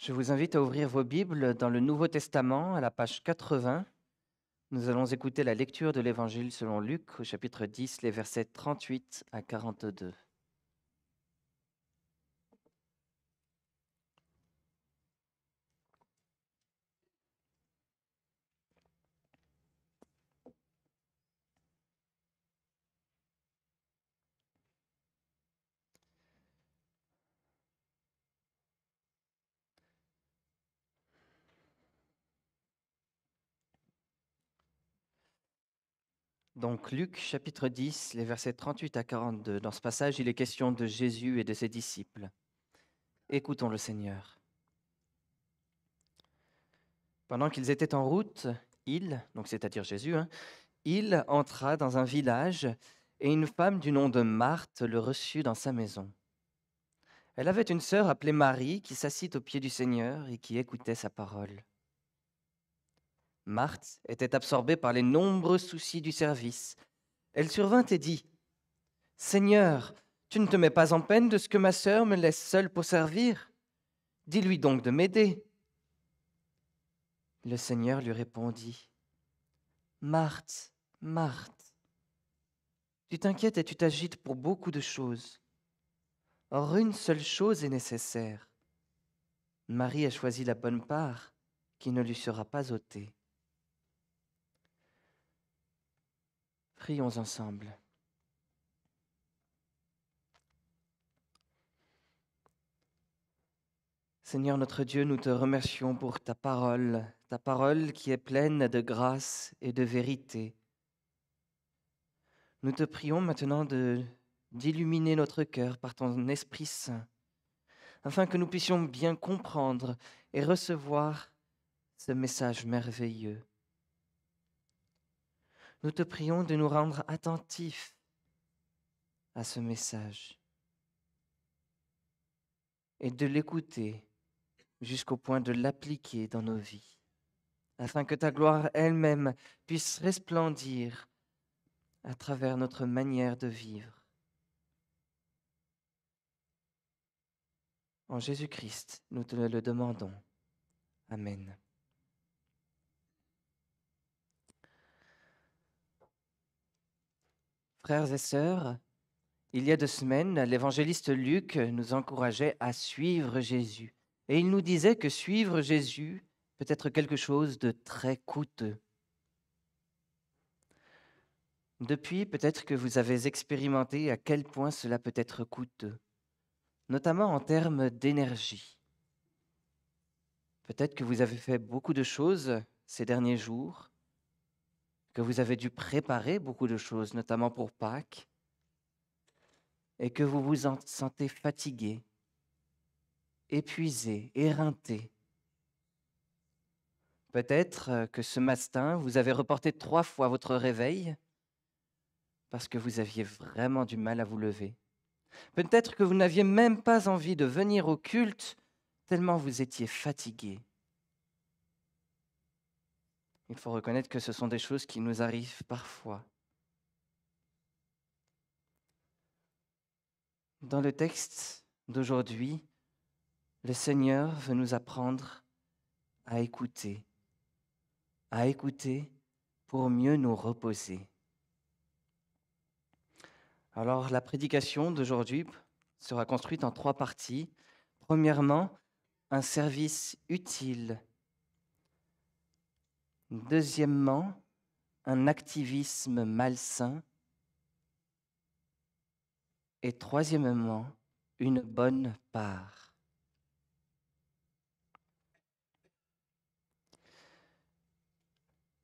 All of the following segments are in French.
Je vous invite à ouvrir vos Bibles dans le Nouveau Testament, à la page 80. Nous allons écouter la lecture de l'Évangile selon Luc, au chapitre 10, les versets 38 à 42. Donc Luc, chapitre 10, les versets 38 à 42. Dans ce passage, il est question de Jésus et de ses disciples. Écoutons le Seigneur. Pendant qu'ils étaient en route, donc c'est-à-dire Jésus, il entra dans un village et une femme du nom de Marthe le reçut dans sa maison. Elle avait une sœur appelée Marie qui s'assit aux pieds du Seigneur et qui écoutait sa parole. Marthe était absorbée par les nombreux soucis du service. Elle survint et dit, « Seigneur, tu ne te mets pas en peine de ce que ma sœur me laisse seule pour servir? Dis-lui donc de m'aider. » Le Seigneur lui répondit, « Marthe, Marthe, tu t'inquiètes et tu t'agites pour beaucoup de choses. Or une seule chose est nécessaire. Marie a choisi la bonne part qui ne lui sera pas ôtée. » Prions ensemble. Seigneur notre Dieu, nous te remercions pour ta parole qui est pleine de grâce et de vérité. Nous te prions maintenant d'illuminer notre cœur par ton Esprit Saint, afin que nous puissions bien comprendre et recevoir ce message merveilleux. Nous te prions de nous rendre attentifs à ce message et de l'écouter jusqu'au point de l'appliquer dans nos vies, afin que ta gloire elle-même puisse resplendir à travers notre manière de vivre. En Jésus-Christ, nous te le demandons. Amen. Frères et sœurs, il y a 2 semaines, l'évangéliste Luc nous encourageait à suivre Jésus. Et il nous disait que suivre Jésus peut être quelque chose de très coûteux. Depuis, peut-être que vous avez expérimenté à quel point cela peut être coûteux, notamment en termes d'énergie. Peut-être que vous avez fait beaucoup de choses ces derniers jours, que vous avez dû préparer beaucoup de choses, notamment pour Pâques, et que vous vous en sentez fatigué, épuisé, éreinté. Peut-être que ce matin, vous avez reporté 3 fois votre réveil parce que vous aviez vraiment du mal à vous lever. Peut-être que vous n'aviez même pas envie de venir au culte tellement vous étiez fatigué. Il faut reconnaître que ce sont des choses qui nous arrivent parfois. Dans le texte d'aujourd'hui, le Seigneur veut nous apprendre à écouter pour mieux nous reposer. Alors, la prédication d'aujourd'hui sera construite en 3 parties. Premièrement, un service utile. Deuxièmement, un activisme malsain. Et troisièmement, une bonne part.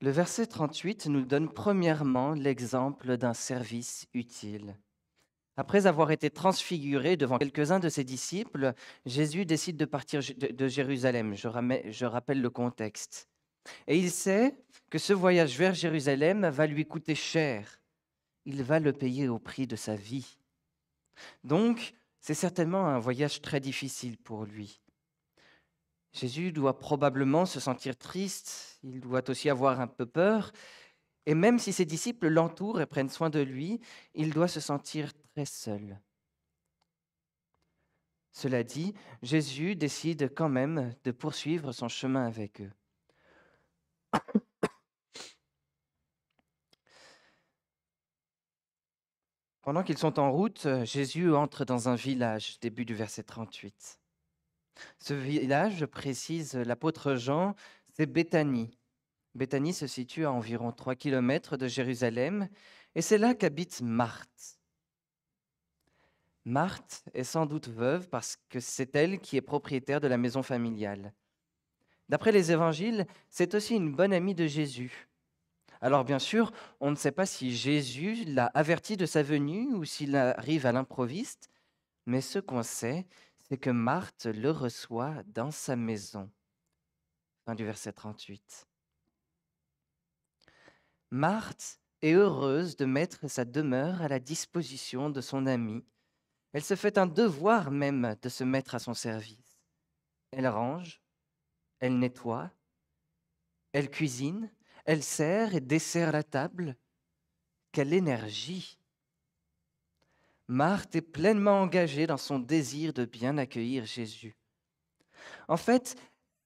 Le verset 38 nous donne premièrement l'exemple d'un service utile. Après avoir été transfiguré devant quelques-uns de ses disciples, Jésus décide de partir de Jérusalem. Je rappelle le contexte. Et il sait que ce voyage vers Jérusalem va lui coûter cher. Il va le payer au prix de sa vie. Donc, c'est certainement un voyage très difficile pour lui. Jésus doit probablement se sentir triste, il doit aussi avoir un peu peur, et même si ses disciples l'entourent et prennent soin de lui, il doit se sentir très seul. Cela dit, Jésus décide quand même de poursuivre son chemin avec eux. Pendant qu'ils sont en route, Jésus entre dans un village, début du verset 38. Ce village, précise l'apôtre Jean, c'est Béthanie. Béthanie se situe à environ 3 kilomètres de Jérusalem, et c'est là qu'habite Marthe. Marthe est sans doute veuve parce que c'est elle qui est propriétaire de la maison familiale. D'après les évangiles, c'est aussi une bonne amie de Jésus. Alors bien sûr, on ne sait pas si Jésus l'a averti de sa venue ou s'il arrive à l'improviste, mais ce qu'on sait, c'est que Marthe le reçoit dans sa maison. Fin du verset 38. Marthe est heureuse de mettre sa demeure à la disposition de son ami. Elle se fait un devoir même de se mettre à son service. Elle range, elle nettoie, elle cuisine, elle sert et dessert la table. Quelle énergie! Marthe est pleinement engagée dans son désir de bien accueillir Jésus. En fait,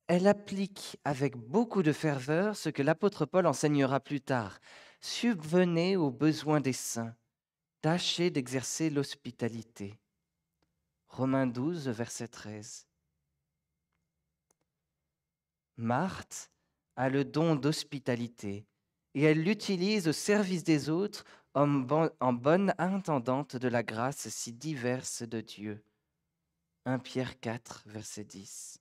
elle applique avec beaucoup de ferveur ce que l'apôtre Paul enseignera plus tard. Subvenez aux besoins des saints, tâchez d'exercer l'hospitalité. Romains 12, verset 13. Marthe a le don d'hospitalité et elle l'utilise au service des autres en bonne intendante de la grâce si diverse de Dieu. 1 Pierre 4, verset 10.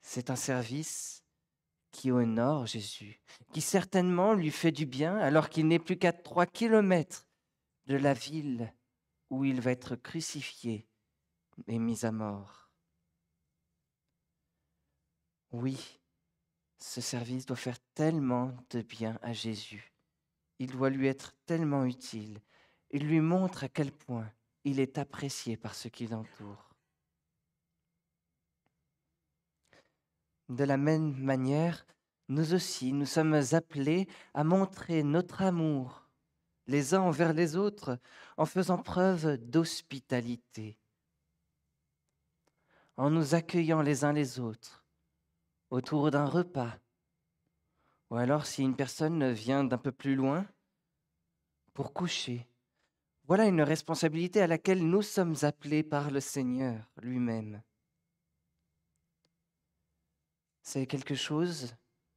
C'est un service qui honore Jésus, qui certainement lui fait du bien alors qu'il n'est plus qu'à 3 kilomètres de la ville où il va être crucifié et mis à mort. Oui, ce service doit faire tellement de bien à Jésus. Il doit lui être tellement utile. Il lui montre à quel point il est apprécié par ceux qui l'entourent. De la même manière, nous aussi, nous sommes appelés à montrer notre amour les uns envers les autres en faisant preuve d'hospitalité, en nous accueillant les uns les autres autour d'un repas, ou alors si une personne vient d'un peu plus loin pour coucher. Voilà une responsabilité à laquelle nous sommes appelés par le Seigneur lui-même. C'est quelque chose,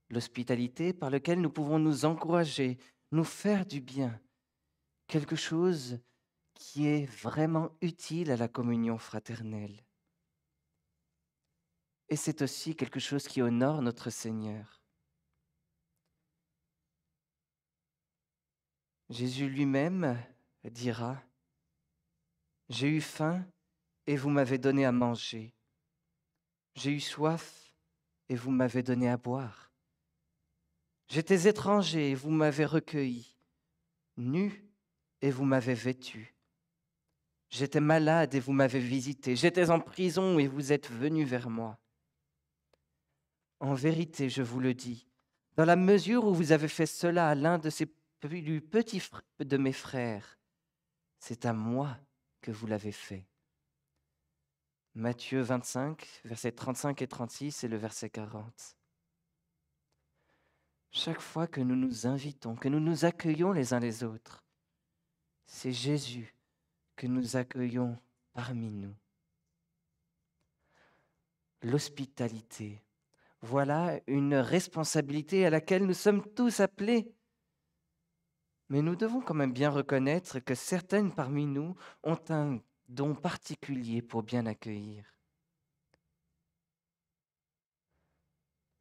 l'hospitalité, par lequel nous pouvons nous encourager, nous faire du bien, quelque chose qui est vraiment utile à la communion fraternelle. Et c'est aussi quelque chose qui honore notre Seigneur. Jésus lui-même dira, « J'ai eu faim et vous m'avez donné à manger. J'ai eu soif et vous m'avez donné à boire. J'étais étranger et vous m'avez recueilli, nu et vous m'avez vêtu. J'étais malade et vous m'avez visité. J'étais en prison et vous êtes venus vers moi. En vérité, je vous le dis, dans la mesure où vous avez fait cela à l'un de ces plus petits de mes frères, c'est à moi que vous l'avez fait. » Matthieu 25, versets 35 et 36 et le verset 40. Chaque fois que nous nous invitons, que nous nous accueillons les uns les autres, c'est Jésus que nous accueillons parmi nous. L'hospitalité, voilà une responsabilité à laquelle nous sommes tous appelés. Mais nous devons quand même bien reconnaître que certaines parmi nous ont un don particulier pour bien accueillir.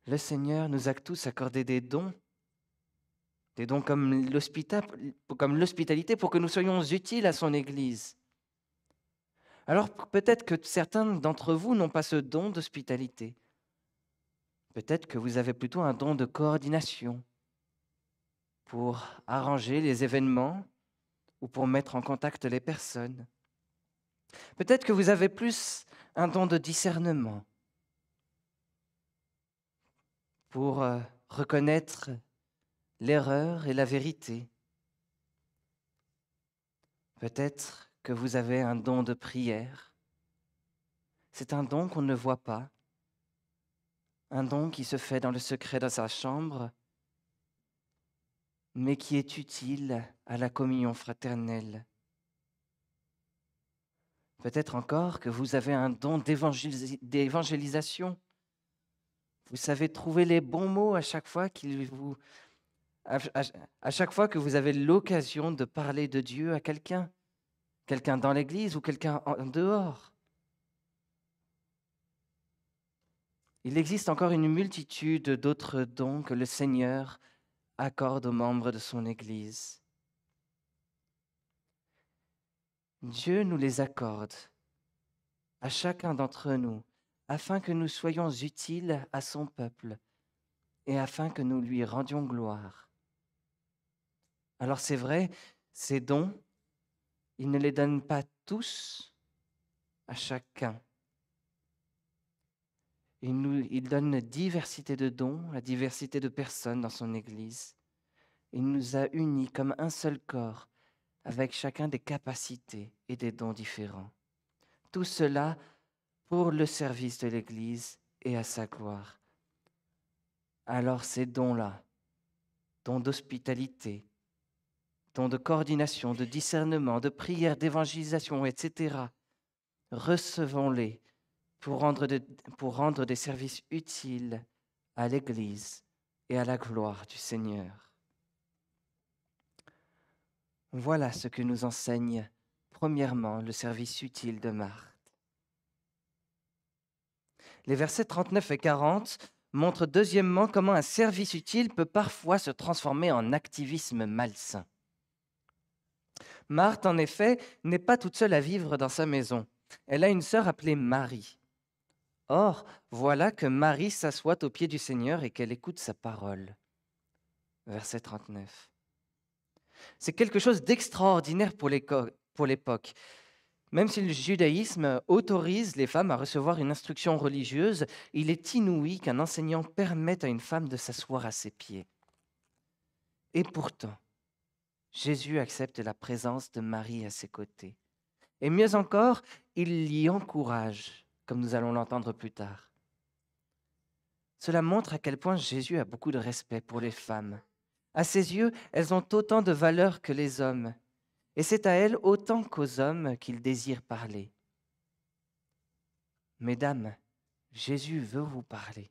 Le Seigneur nous a tous accordé des dons comme l'hospitalité pour que nous soyons utiles à son Église. Alors peut-être que certains d'entre vous n'ont pas ce don d'hospitalité. Peut-être que vous avez plutôt un don de coordination pour arranger les événements ou pour mettre en contact les personnes. Peut-être que vous avez plus un don de discernement pour reconnaître l'erreur et la vérité. Peut-être que vous avez un don de prière. C'est un don qu'on ne voit pas, un don qui se fait dans le secret de sa chambre, mais qui est utile à la communion fraternelle. Peut-être encore que vous avez un don d'évangélisation. Vous savez trouver les bons mots à chaque fois à chaque fois que vous avez l'occasion de parler de Dieu à quelqu'un dans l'église ou quelqu'un en dehors. Il existe encore une multitude d'autres dons que le Seigneur accorde aux membres de son Église. Dieu nous les accorde à chacun d'entre nous afin que nous soyons utiles à son peuple et afin que nous lui rendions gloire. Alors c'est vrai, ces dons, il ne les donne pas tous à chacun. Il donne une diversité de dons, la diversité de personnes dans son Église. Il nous a unis comme un seul corps, avec chacun des capacités et des dons différents. Tout cela pour le service de l'Église et à sa gloire. Alors ces dons-là, dons d'hospitalité, dons de coordination, de discernement, de prière, d'évangélisation, etc., recevons-les pour rendre des services utiles à l'Église et à la gloire du Seigneur. Voilà ce que nous enseigne, premièrement, le service utile de Marthe. Les versets 39 et 40 montrent deuxièmement comment un service utile peut parfois se transformer en activisme malsain. Marthe, en effet, n'est pas toute seule à vivre dans sa maison. Elle a une sœur appelée Marie. Or, voilà que Marie s'assoit aux pieds du Seigneur et qu'elle écoute sa parole. Verset 39. C'est quelque chose d'extraordinaire pour l'époque. Même si le judaïsme autorise les femmes à recevoir une instruction religieuse, il est inouï qu'un enseignant permette à une femme de s'asseoir à ses pieds. Et pourtant, Jésus accepte la présence de Marie à ses côtés. Et mieux encore, il l'y encourage, comme nous allons l'entendre plus tard. Cela montre à quel point Jésus a beaucoup de respect pour les femmes. À ses yeux, elles ont autant de valeur que les hommes. Et c'est à elles autant qu'aux hommes qu'il désire parler. Mesdames, Jésus veut vous parler.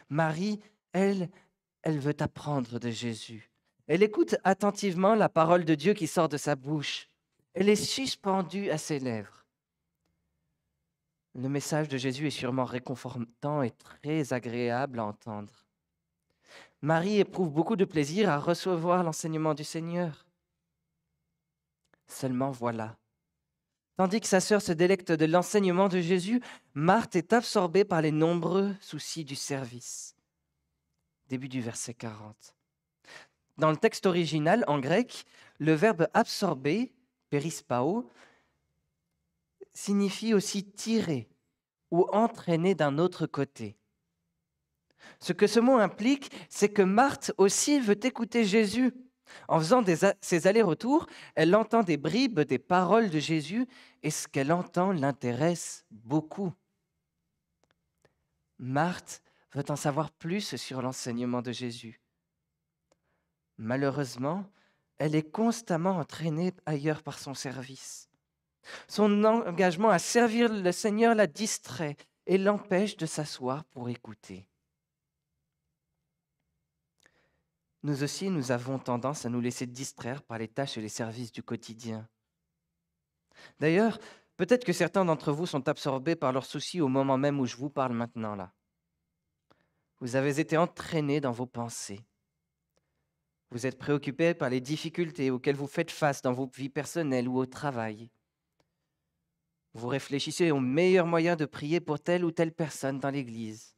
Marie, elle veut apprendre de Jésus. Elle écoute attentivement la parole de Dieu qui sort de sa bouche. Elle est suspendue à ses lèvres. Le message de Jésus est sûrement réconfortant et très agréable à entendre. Marie éprouve beaucoup de plaisir à recevoir l'enseignement du Seigneur. Seulement voilà. Tandis que sa sœur se délecte de l'enseignement de Jésus, Marthe est absorbée par les nombreux soucis du service. Début du verset 40. Dans le texte original, en grec, le verbe absorber, perispao, signifie aussi tirer ou entraîner d'un autre côté. Ce que ce mot implique, c'est que Marthe aussi veut écouter Jésus. En faisant ses allers-retours, elle entend des bribes des paroles de Jésus et ce qu'elle entend l'intéresse beaucoup. Marthe veut en savoir plus sur l'enseignement de Jésus. Malheureusement, elle est constamment entraînée ailleurs par son service. Son engagement à servir le Seigneur la distrait et l'empêche de s'asseoir pour écouter. Nous aussi, nous avons tendance à nous laisser distraire par les tâches et les services du quotidien. D'ailleurs, peut-être que certains d'entre vous sont absorbés par leurs soucis au moment même où je vous parle maintenant là. Vous avez été entraînés dans vos pensées. Vous êtes préoccupés par les difficultés auxquelles vous faites face dans vos vies personnelles ou au travail. Vous réfléchissez au meilleur moyen de prier pour telle ou telle personne dans l'Église.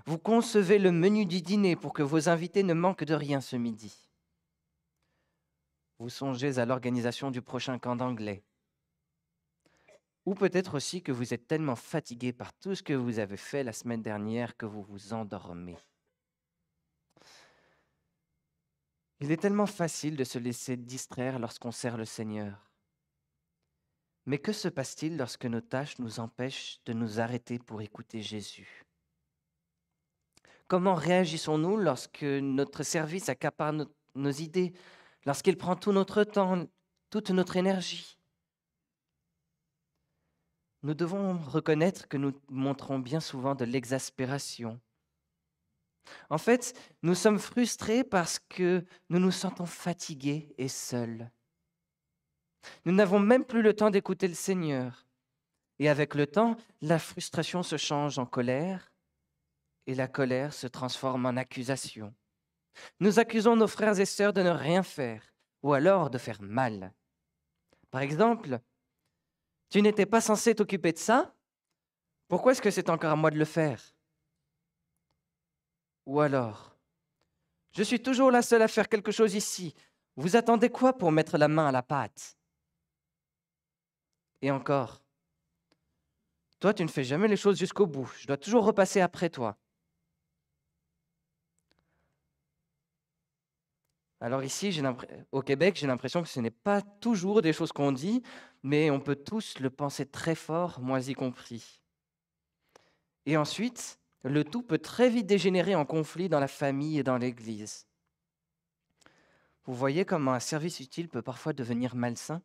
Vous concevez le menu du dîner pour que vos invités ne manquent de rien ce midi. Vous songez à l'organisation du prochain camp d'anglais. Ou peut-être aussi que vous êtes tellement fatigué par tout ce que vous avez fait la semaine dernière que vous vous endormez. Il est tellement facile de se laisser distraire lorsqu'on sert le Seigneur. Mais que se passe-t-il lorsque nos tâches nous empêchent de nous arrêter pour écouter Jésus? Comment réagissons-nous lorsque notre service accapare nos idées, lorsqu'il prend tout notre temps, toute notre énergie? Nous devons reconnaître que nous montrons bien souvent de l'exaspération. En fait, nous sommes frustrés parce que nous nous sentons fatigués et seuls. Nous n'avons même plus le temps d'écouter le Seigneur. Et avec le temps, la frustration se change en colère et la colère se transforme en accusation. Nous accusons nos frères et sœurs de ne rien faire ou alors de faire mal. Par exemple, tu n'étais pas censé t'occuper de ça? Pourquoi est-ce que c'est encore à moi de le faire? Ou alors, je suis toujours la seule à faire quelque chose ici. Vous attendez quoi pour mettre la main à la pâte? Et encore, toi, tu ne fais jamais les choses jusqu'au bout. Je dois toujours repasser après toi. Alors ici, au Québec, j'ai l'impression que ce n'est pas toujours des choses qu'on dit, mais on peut tous le penser très fort, moi y compris. Et ensuite, le tout peut très vite dégénérer en conflit dans la famille et dans l'Église. Vous voyez comment un service utile peut parfois devenir malsain?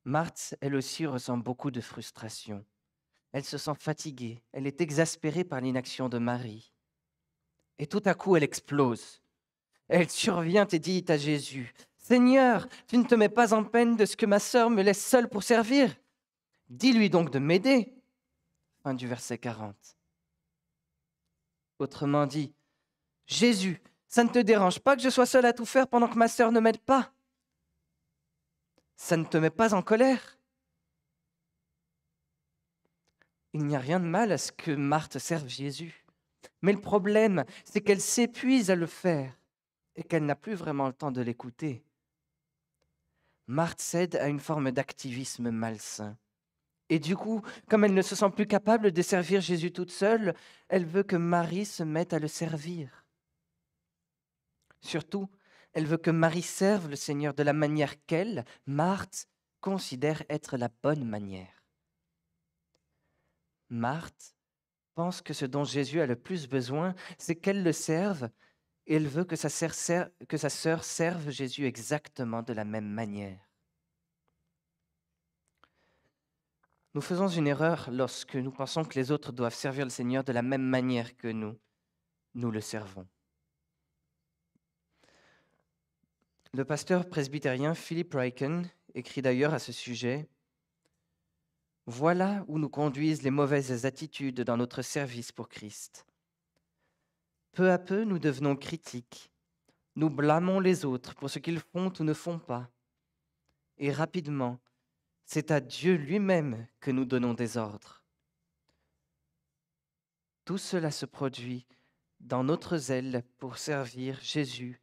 Marthe, elle aussi, ressent beaucoup de frustration. Elle se sent fatiguée, elle est exaspérée par l'inaction de Marie. Et tout à coup, elle explose. Elle survient et dit à Jésus, « Seigneur, tu ne te mets pas en peine de ce que ma sœur me laisse seule pour servir? Dis-lui donc de m'aider. » Fin du verset 40. Autrement dit, « Jésus, ça ne te dérange pas que je sois seule à tout faire pendant que ma sœur ne m'aide pas? Ça ne te met pas en colère? » Il n'y a rien de mal à ce que Marthe serve Jésus. Mais le problème, c'est qu'elle s'épuise à le faire et qu'elle n'a plus vraiment le temps de l'écouter. Marthe cède à une forme d'activisme malsain. Et du coup, comme elle ne se sent plus capable de servir Jésus toute seule, elle veut que Marie se mette à le servir. Surtout, elle veut que Marie serve le Seigneur de la manière qu'elle, Marthe, considère être la bonne manière. Marthe pense que ce dont Jésus a le plus besoin, c'est qu'elle le serve, et elle veut que sa sœur serve Jésus exactement de la même manière. Nous faisons une erreur lorsque nous pensons que les autres doivent servir le Seigneur de la même manière que nous le servons. Le pasteur presbytérien Philip Ryken écrit d'ailleurs à ce sujet, « Voilà où nous conduisent les mauvaises attitudes dans notre service pour Christ. Peu à peu, nous devenons critiques. Nous blâmons les autres pour ce qu'ils font ou ne font pas. Et rapidement, c'est à Dieu lui-même que nous donnons des ordres. Tout cela se produit dans notre zèle pour servir Jésus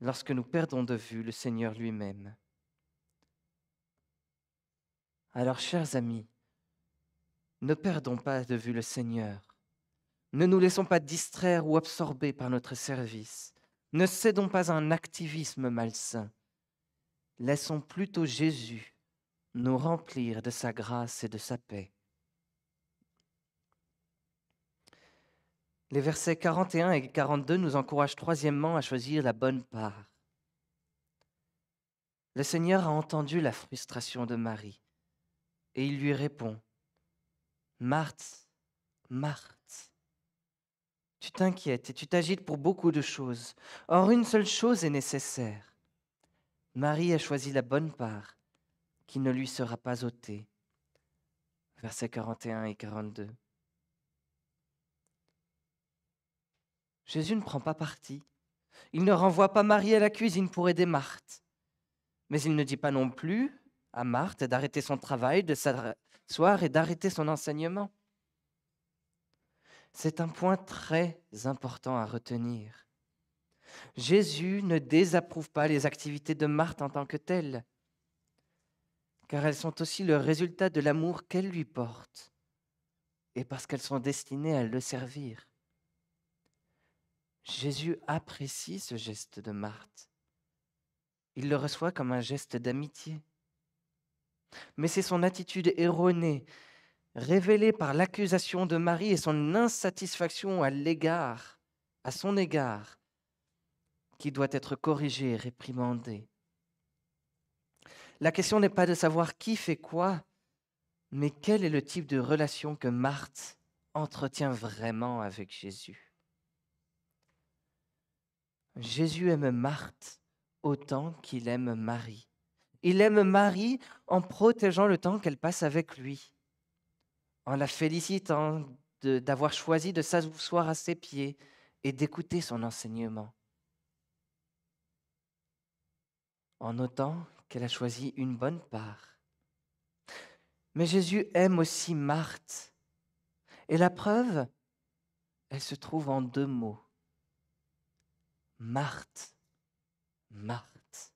lorsque nous perdons de vue le Seigneur lui-même. » Alors, chers amis, ne perdons pas de vue le Seigneur. Ne nous laissons pas distraire ou absorber par notre service. Ne cédons pas à un activisme malsain. Laissons plutôt Jésus nous remplir de sa grâce et de sa paix. Les versets 41 et 42 nous encouragent troisièmement à choisir la bonne part. Le Seigneur a entendu la frustration de Marie et il lui répond, « Marthe, Marthe, tu t'inquiètes et tu t'agites pour beaucoup de choses. Or, une seule chose est nécessaire. Marie a choisi la bonne part qui ne lui sera pas ôtée. » Versets 41 et 42. Jésus ne prend pas parti. Il ne renvoie pas Marie à la cuisine pour aider Marthe. Mais il ne dit pas non plus à Marthe d'arrêter son travail, de s'asseoir et d'arrêter son enseignement. C'est un point très important à retenir. Jésus ne désapprouve pas les activités de Marthe en tant que telles, car elles sont aussi le résultat de l'amour qu'elle lui porte, et parce qu'elles sont destinées à le servir. Jésus apprécie ce geste de Marthe. Il le reçoit comme un geste d'amitié. Mais c'est son attitude erronée, révélée par l'accusation de Marie et son insatisfaction à son égard, qui doit être corrigée et réprimandée. La question n'est pas de savoir qui fait quoi, mais quel est le type de relation que Marthe entretient vraiment avec Jésus. Jésus aime Marthe autant qu'il aime Marie. Il aime Marie en protégeant le temps qu'elle passe avec lui, en la félicitant d'avoir choisi de s'asseoir à ses pieds et d'écouter son enseignement, en notant qu'elle a choisi une bonne part. Mais Jésus aime aussi Marthe. Et la preuve, elle se trouve en 2 mots. Marthe, Marthe.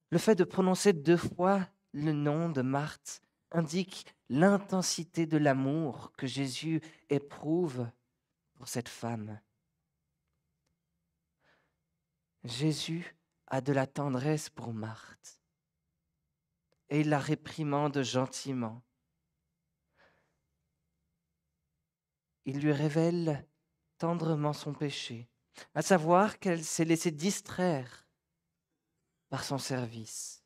Le fait de prononcer 2 fois le nom de Marthe indique l'intensité de l'amour que Jésus éprouve pour cette femme. Jésus a de la tendresse pour Marthe et il la réprimande gentiment. Il lui révèle tendrement son péché, à savoir qu'elle s'est laissée distraire par son service.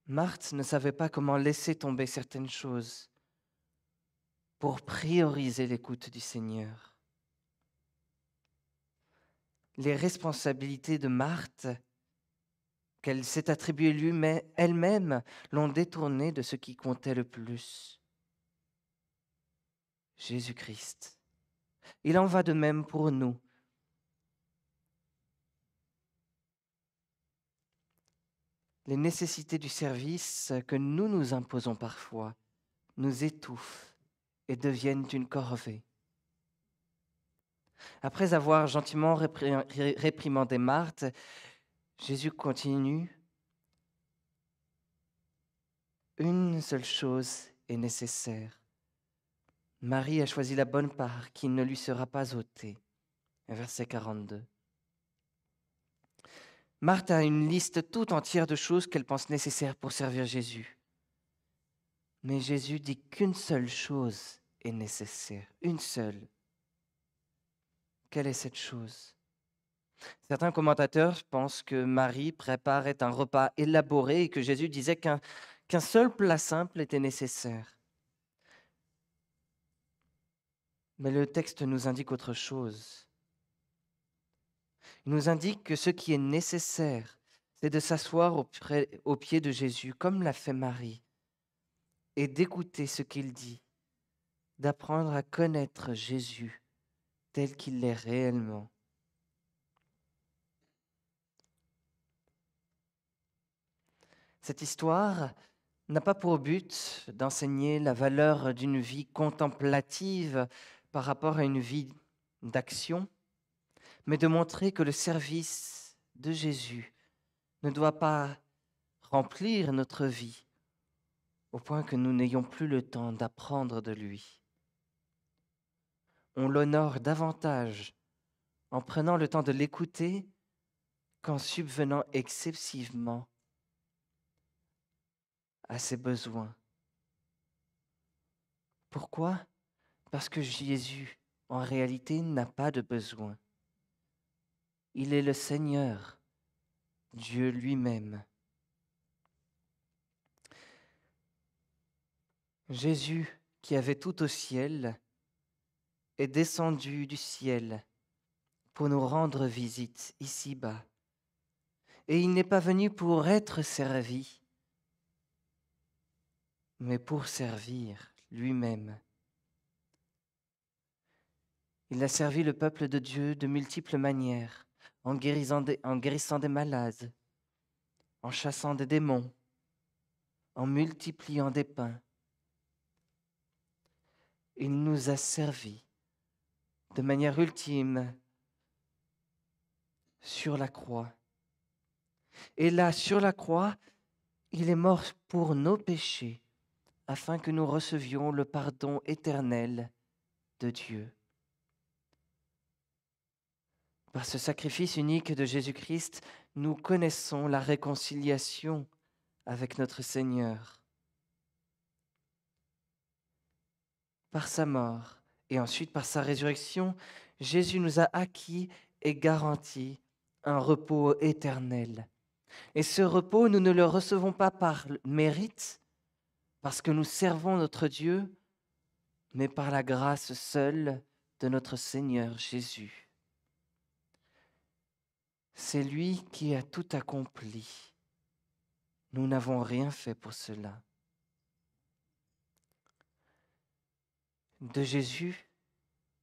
Marthe ne savait pas comment laisser tomber certaines choses pour prioriser l'écoute du Seigneur. Les responsabilités de Marthe qu'elle s'est attribuées elle-même l'ont détournée de ce qui comptait le plus. Jésus-Christ. Il en va de même pour nous. Les nécessités du service que nous nous imposons parfois nous étouffent et deviennent une corvée. Après avoir gentiment réprimandé Marthe, Jésus continue. Une seule chose est nécessaire. Marie a choisi la bonne part qui ne lui sera pas ôtée. Verset 42. Marthe a une liste tout entière de choses qu'elle pense nécessaires pour servir Jésus. Mais Jésus dit qu'une seule chose est nécessaire, une seule. Quelle est cette chose? Certains commentateurs pensent que Marie préparait un repas élaboré et que Jésus disait qu'un seul plat simple était nécessaire. Mais le texte nous indique autre chose. Il nous indique que ce qui est nécessaire, c'est de s'asseoir au pied de Jésus, comme l'a fait Marie, et d'écouter ce qu'il dit, d'apprendre à connaître Jésus tel qu'il est réellement. Cette histoire n'a pas pour but d'enseigner la valeur d'une vie contemplative par rapport à une vie d'action, mais de montrer que le service de Jésus ne doit pas remplir notre vie au point que nous n'ayons plus le temps d'apprendre de lui. On l'honore davantage en prenant le temps de l'écouter qu'en subvenant excessivement à ses besoins. Pourquoi? Parce que Jésus, en réalité, n'a pas de besoin. Il est le Seigneur, Dieu lui-même. Jésus, qui avait tout au ciel, est descendu du ciel pour nous rendre visite ici-bas. Et il n'est pas venu pour être servi, mais pour servir lui-même. Il a servi le peuple de Dieu de multiples manières, en guérissant des malades, en chassant des démons, en multipliant des pains. Il nous a servis de manière ultime sur la croix. Et là, sur la croix, il est mort pour nos péchés, afin que nous recevions le pardon éternel de Dieu. Par ce sacrifice unique de Jésus-Christ, nous connaissons la réconciliation avec notre Seigneur. Par sa mort et ensuite par sa résurrection, Jésus nous a acquis et garanti un repos éternel. Et ce repos, nous ne le recevons pas par mérite, parce que nous servons notre Dieu, mais par la grâce seule de notre Seigneur Jésus. C'est lui qui a tout accompli. Nous n'avons rien fait pour cela. De Jésus,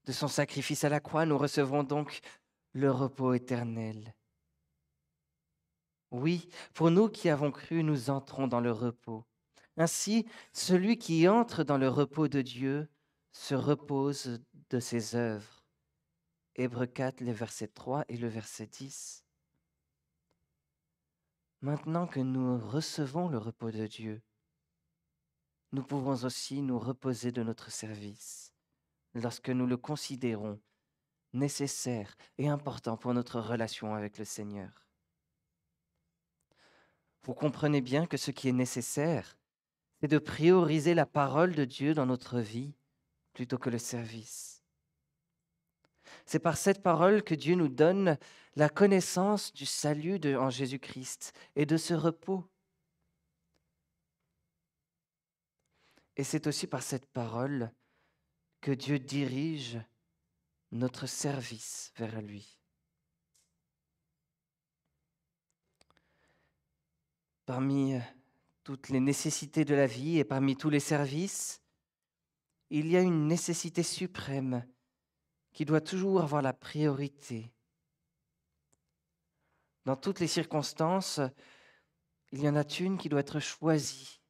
de son sacrifice à la croix, nous recevons donc le repos éternel. Oui, pour nous qui avons cru, nous entrons dans le repos. Ainsi, celui qui entre dans le repos de Dieu se repose de ses œuvres. Hébreux 4, le verset 3 et le verset 10. Maintenant que nous recevons le repos de Dieu, nous pouvons aussi nous reposer de notre service lorsque nous le considérons nécessaire et important pour notre relation avec le Seigneur. Vous comprenez bien que ce qui est nécessaire, c'est de prioriser la parole de Dieu dans notre vie plutôt que le service. C'est par cette parole que Dieu nous donne la connaissance du salut en Jésus-Christ et de ce repos. Et c'est aussi par cette parole que Dieu dirige notre service vers lui. Parmi toutes les nécessités de la vie et parmi tous les services, il y a une nécessité suprême qui doit toujours avoir la priorité. Dans toutes les circonstances, il y en a une qui doit être choisie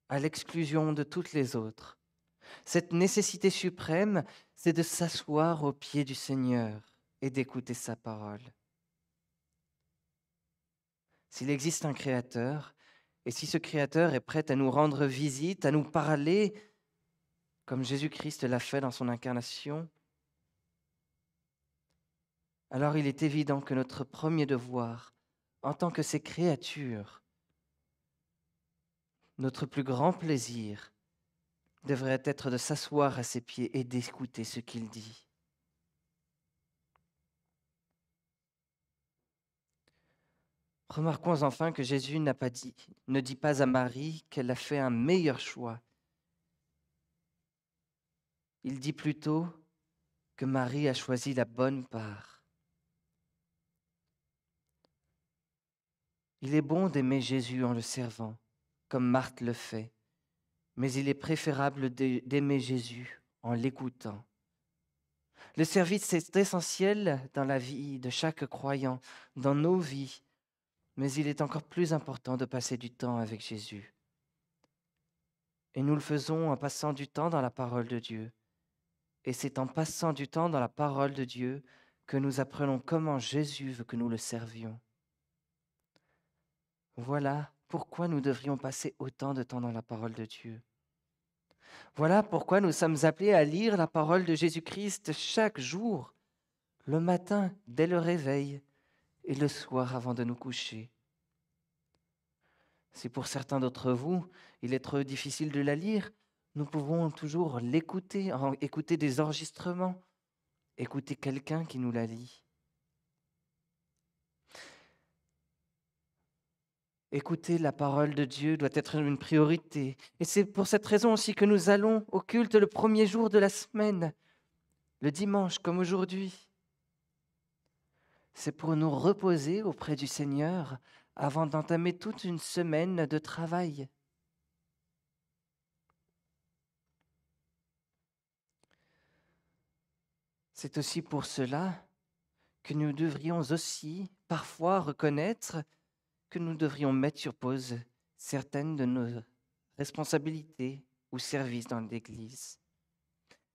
à l'exclusion de toutes les autres. Cette nécessité suprême, c'est de s'asseoir aux pieds du Seigneur et d'écouter sa parole. S'il existe un Créateur, et si ce Créateur est prêt à nous rendre visite, à nous parler, comme Jésus-Christ l'a fait dans son incarnation, alors il est évident que notre premier devoir, en tant que ses créatures, notre plus grand plaisir, devrait être de s'asseoir à ses pieds et d'écouter ce qu'il dit. Remarquons enfin que Jésus ne dit pas à Marie qu'elle a fait un meilleur choix. Il dit plutôt que Marie a choisi la bonne part. Il est bon d'aimer Jésus en le servant, comme Marthe le fait, mais il est préférable d'aimer Jésus en l'écoutant. Le service est essentiel dans la vie de chaque croyant, dans nos vies, mais il est encore plus important de passer du temps avec Jésus. Et nous le faisons en passant du temps dans la parole de Dieu. Et c'est en passant du temps dans la parole de Dieu que nous apprenons comment Jésus veut que nous le servions. Voilà pourquoi nous devrions passer autant de temps dans la parole de Dieu. Voilà pourquoi nous sommes appelés à lire la parole de Jésus-Christ chaque jour, le matin dès le réveil et le soir avant de nous coucher. Si pour certains d'entre vous, il est trop difficile de la lire, nous pouvons toujours l'écouter, écouter des enregistrements, écouter quelqu'un qui nous la lit. Écouter la parole de Dieu doit être une priorité. Et c'est pour cette raison aussi que nous allons au culte le premier jour de la semaine, le dimanche comme aujourd'hui. C'est pour nous reposer auprès du Seigneur avant d'entamer toute une semaine de travail. C'est aussi pour cela que nous devrions aussi parfois reconnaître que nous devrions mettre sur pause certaines de nos responsabilités ou services dans l'Église.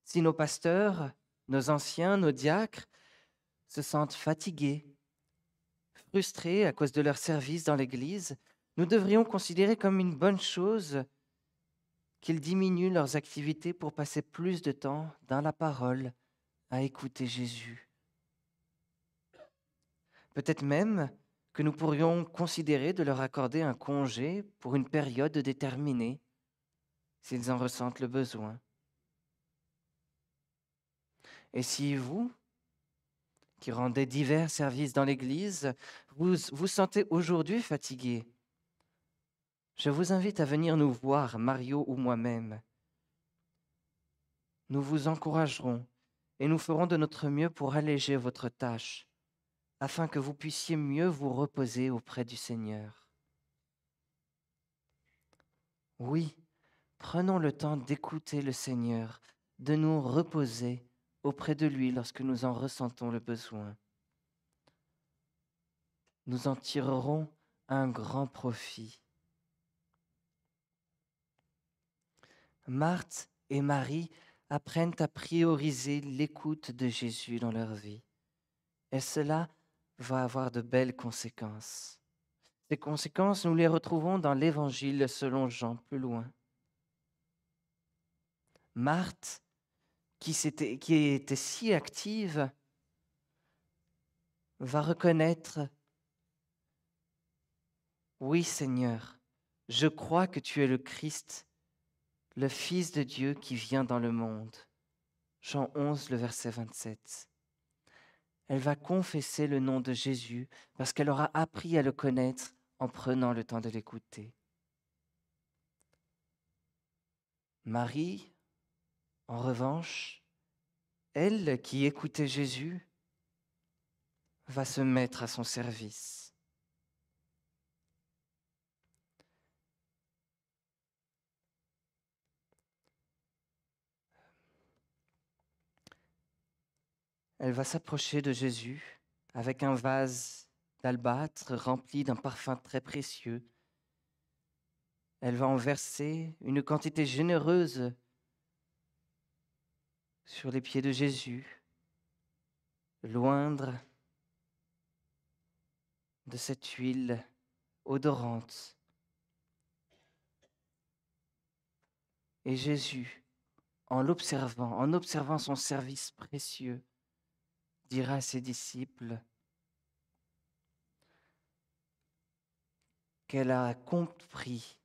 Si nos pasteurs, nos anciens, nos diacres se sentent fatigués, frustrés à cause de leur service dans l'Église, nous devrions considérer comme une bonne chose qu'ils diminuent leurs activités pour passer plus de temps dans la parole à écouter Jésus. Peut-être même que nous pourrions considérer de leur accorder un congé pour une période déterminée, s'ils en ressentent le besoin. Et si vous, qui rendez divers services dans l'Église, vous vous sentez aujourd'hui fatigué, je vous invite à venir nous voir, Mario ou moi-même. Nous vous encouragerons et nous ferons de notre mieux pour alléger votre tâche, afin que vous puissiez mieux vous reposer auprès du Seigneur. Oui, prenons le temps d'écouter le Seigneur, de nous reposer auprès de lui lorsque nous en ressentons le besoin. Nous en tirerons un grand profit. Marthe et Marie apprennent à prioriser l'écoute de Jésus dans leur vie. Et cela va avoir de belles conséquences. Ces conséquences, nous les retrouvons dans l'Évangile selon Jean plus loin. Marthe, qui était si active, va reconnaître: oui Seigneur, je crois que tu es le Christ, le Fils de Dieu qui vient dans le monde. Jean 11, le verset 27. Elle va confesser le nom de Jésus parce qu'elle aura appris à le connaître en prenant le temps de l'écouter. Marie, en revanche, elle qui écoutait Jésus, va se mettre à son service. Elle va s'approcher de Jésus avec un vase d'albâtre rempli d'un parfum très précieux. Elle va en verser une quantité généreuse sur les pieds de Jésus, l'oindre de cette huile odorante. Et Jésus, en observant son service précieux, dira à ses disciples qu'elle a compris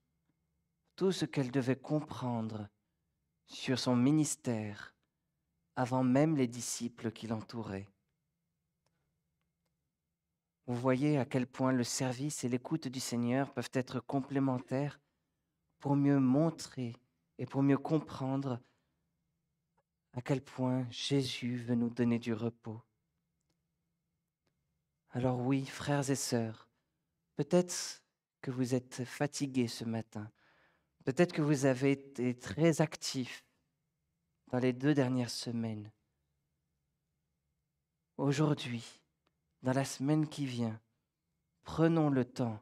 tout ce qu'elle devait comprendre sur son ministère avant même les disciples qui l'entouraient. Vous voyez à quel point le service et l'écoute du Seigneur peuvent être complémentaires pour mieux montrer et pour mieux comprendre à quel point Jésus veut nous donner du repos. Alors oui, frères et sœurs, peut-être que vous êtes fatigués ce matin, peut-être que vous avez été très actifs dans les 2 dernières semaines. Aujourd'hui, dans la semaine qui vient, prenons le temps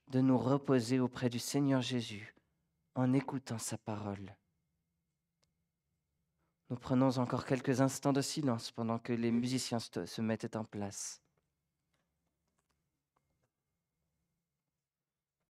de nous reposer auprès du Seigneur Jésus en écoutant sa parole. Nous prenons encore quelques instants de silence pendant que les musiciens se mettent en place.